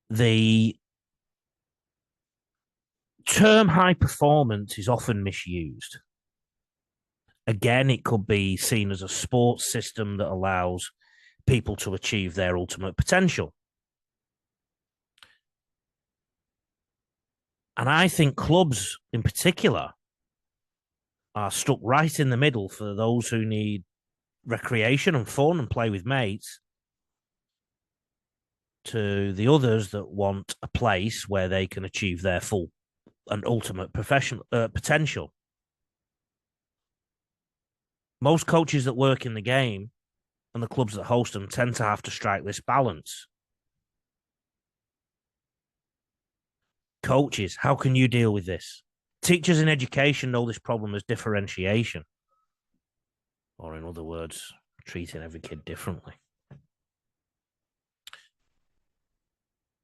The term high performance is often misused. Again, it could be seen as a sports system that allows people to achieve their ultimate potential. And I think clubs in particular are stuck right in the middle for those who need recreation and fun and play with mates, to the others that want a place where they can achieve their full and ultimate professional potential. Most coaches that work in the game and the clubs that host them tend to have to strike this balance. Coaches, how can you deal with this? Teachers in education know this problem as differentiation, or in other words, treating every kid differently.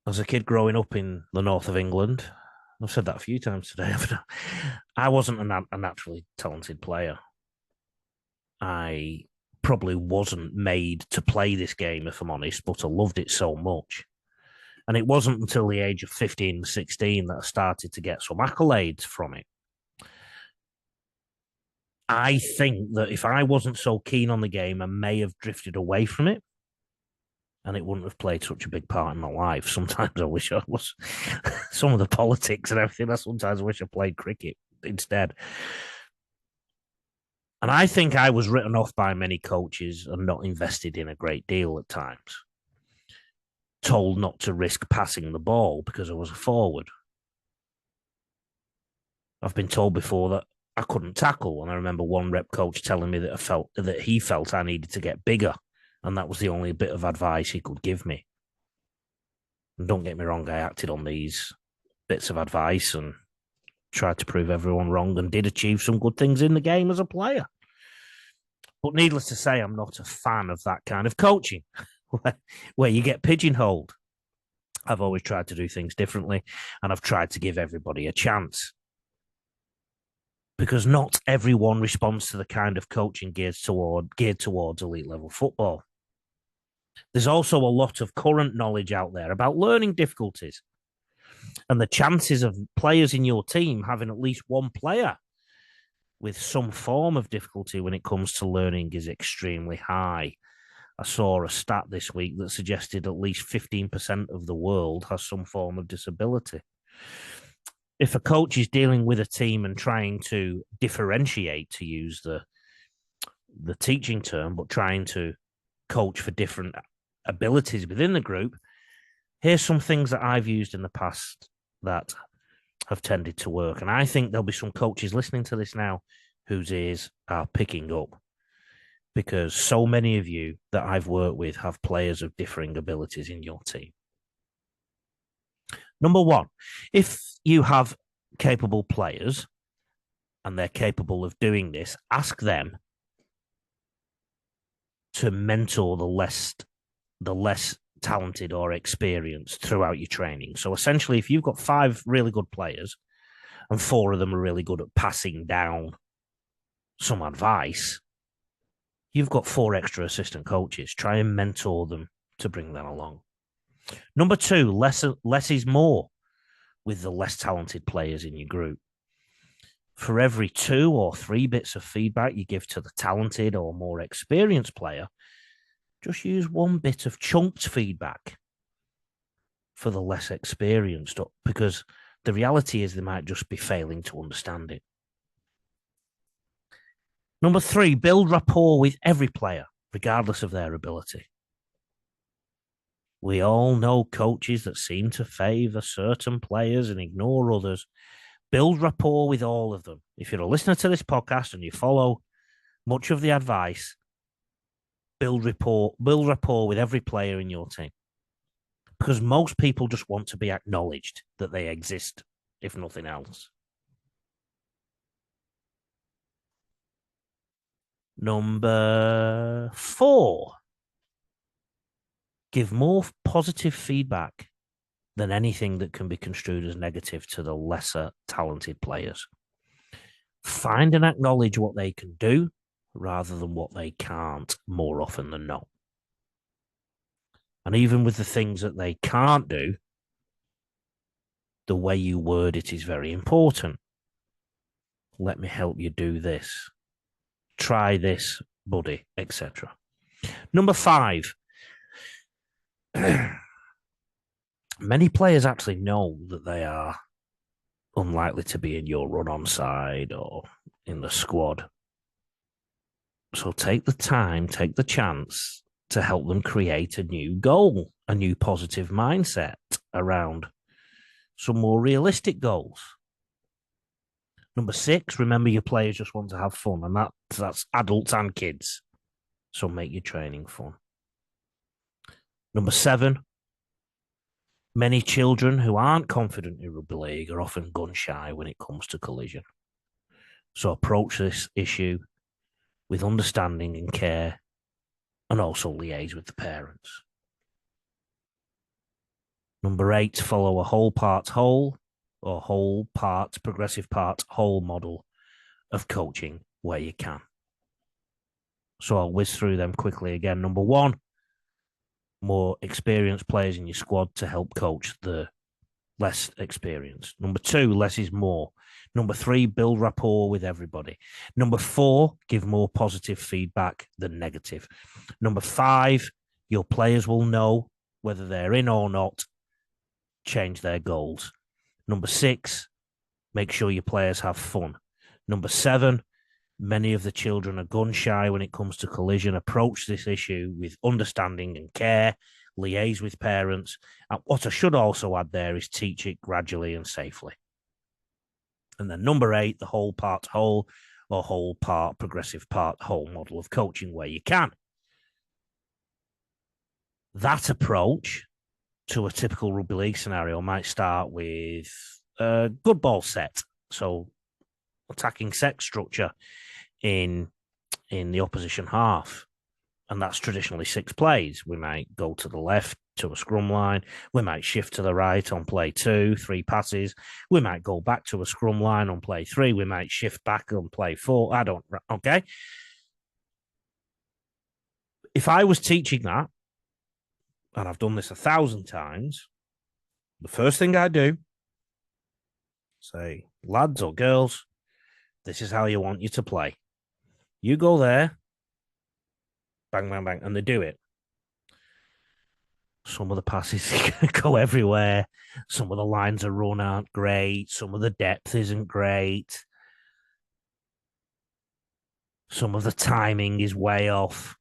As a kid growing up in the north of England, I've said that a few times today, I wasn't a naturally talented player. I probably wasn't made to play this game, if I'm honest, but I loved it so much. And it wasn't until the age of 15, 16 that I started to get some accolades from it. I think that if I wasn't so keen on the game, I may have drifted away from it, and it wouldn't have played such a big part in my life. Sometimes I wish I was some of the politics and everything. I sometimes wish I played cricket instead. And I think I was written off by many coaches and not invested in a great deal at times. Told not to risk passing the ball because I was a forward. I've been told before that I couldn't tackle, and I remember one rep coach telling me that he felt I needed to get bigger, and that was the only bit of advice he could give me. And don't get me wrong, I acted on these bits of advice and tried to prove everyone wrong and did achieve some good things in the game as a player. But needless to say, I'm not a fan of that kind of coaching where you get pigeonholed. I've always tried to do things differently, and I've tried to give everybody a chance. Because not everyone responds to the kind of coaching geared towards elite level football. There's also a lot of current knowledge out there about learning difficulties, and the chances of players in your team having at least one player with some form of difficulty when it comes to learning is extremely high. I saw a stat this week that suggested at least 15% of the world has some form of disability. If a coach is dealing with a team and trying to differentiate, to use the teaching term, but trying to coach for different abilities within the group, here's some things that I've used in the past that have tended to work. And I think there'll be some coaches listening to this now whose ears are picking up, because so many of you that I've worked with have players of differing abilities in your team. Number one, if you have capable players and they're capable of doing this, ask them to mentor the less talented or experienced throughout your training. So essentially, if you've got 5 really good players and 4 of them are really good at passing down some advice, you've got 4 extra assistant coaches. Try and mentor them to bring that along. Number 2, less is more with the less talented players in your group. For every 2 or 3 bits of feedback you give to the talented or more experienced player, just use 1 bit of chunked feedback for the less experienced, because the reality is they might just be failing to understand it. Number 3, build rapport with every player, regardless of their ability. We all know coaches that seem to favour certain players and ignore others. Build rapport with all of them. If you're a listener to this podcast and you follow much of the advice, build rapport with every player in your team. Because most people just want to be acknowledged that they exist, if nothing else. Number 4, give more positive feedback than anything that can be construed as negative to the lesser talented players. Find and acknowledge what they can do rather than what they can't, more often than not. And even with the things that they can't do, The way you word it is very important. Let me help you do this. Try this, buddy, etc. Number 5. Many players actually know that they are unlikely to be in your run-on side or in the squad. So take the time, take the chance to help them create a new goal, a new positive mindset around some more realistic goals. Number 6, remember your players just want to have fun, and that's adults and kids. So make your training fun. Number 7, many children who aren't confident in rugby league are often gun shy when it comes to collision. So approach this issue with understanding and care, and also liaise with the parents. Number 8, follow a whole part whole or whole part, progressive part whole model of coaching where you can. So I'll whiz through them quickly again. Number 1, more experienced players in your squad to help coach the less experienced. Number 2, less is more. Number 3, build rapport with everybody. Number 4, give more positive feedback than negative. Number 5, your players will know whether they're in or not. Change their goals. Number 6, make sure your players have fun. Number 7, many of the children are gun shy when it comes to collision. Approach this issue with understanding and care. Liaise with parents. And what I should also add there is teach it gradually and safely. And then number 8, the whole part whole or whole part progressive part whole model of coaching where you can. That approach to a typical rugby league scenario might start with a good ball set. So attacking set structure in the opposition half. And that's traditionally 6 plays. We might go to the left to a scrum line. We might shift to the right on play 2, 3 passes. We might go back to a scrum line on play 3. We might shift back on play 4. Okay. If I was teaching that, and I've done this 1,000 times, the first thing I do, say, lads or girls, this is how you want you to play. You go there, bang, bang, bang, and they do it. Some of the passes go everywhere. Some of the lines are run aren't great. Some of the depth isn't great. Some of the timing is way off.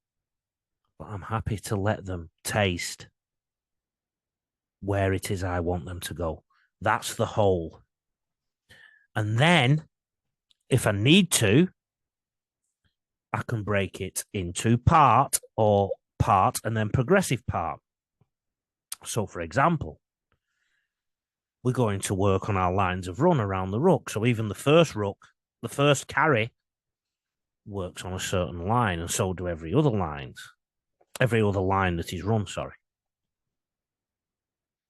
But I'm happy to let them taste where it is I want them to go. That's the whole. And then, if I need to, I can break it into part and then progressive part. So, for example, we're going to work on our lines of run around the ruck. So even the first carry works on a certain line, and so do every other line that is run, sorry.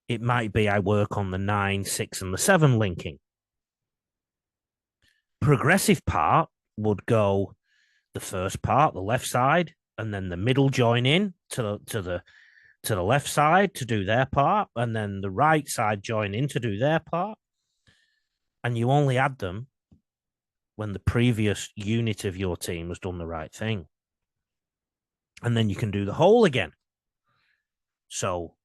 It might be I work on the 9, 6, and the 7 linking. Progressive part would go the first part, the left side, and then the middle join in to the left side to do their part, and then the right side join in to do their part. And you only add them when the previous unit of your team has done the right thing. And then you can do the whole again. So,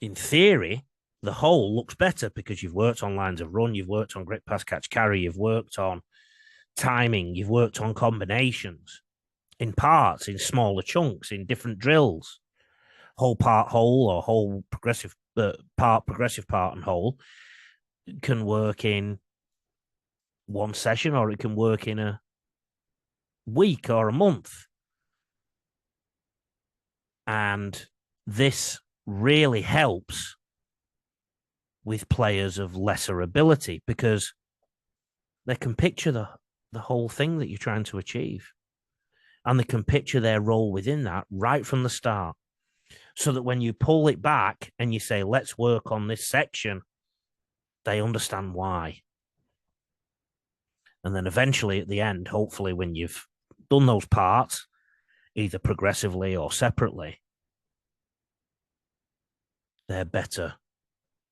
in theory, the whole looks better because you've worked on lines of run, you've worked on grip, pass, catch, carry, you've worked on timing, you've worked on combinations in parts, in smaller chunks, in different drills. Whole part whole or whole progressive part and whole can work in one session, or it can work in a week or a month. And this really helps with players of lesser ability because they can picture the whole thing that you're trying to achieve. And they can picture their role within that right from the start. So that when you pull it back and you say, let's work on this section, they understand why. And then eventually at the end, hopefully when you've done those parts, either progressively or separately, they're better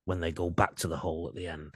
when they go back to the hole at the end.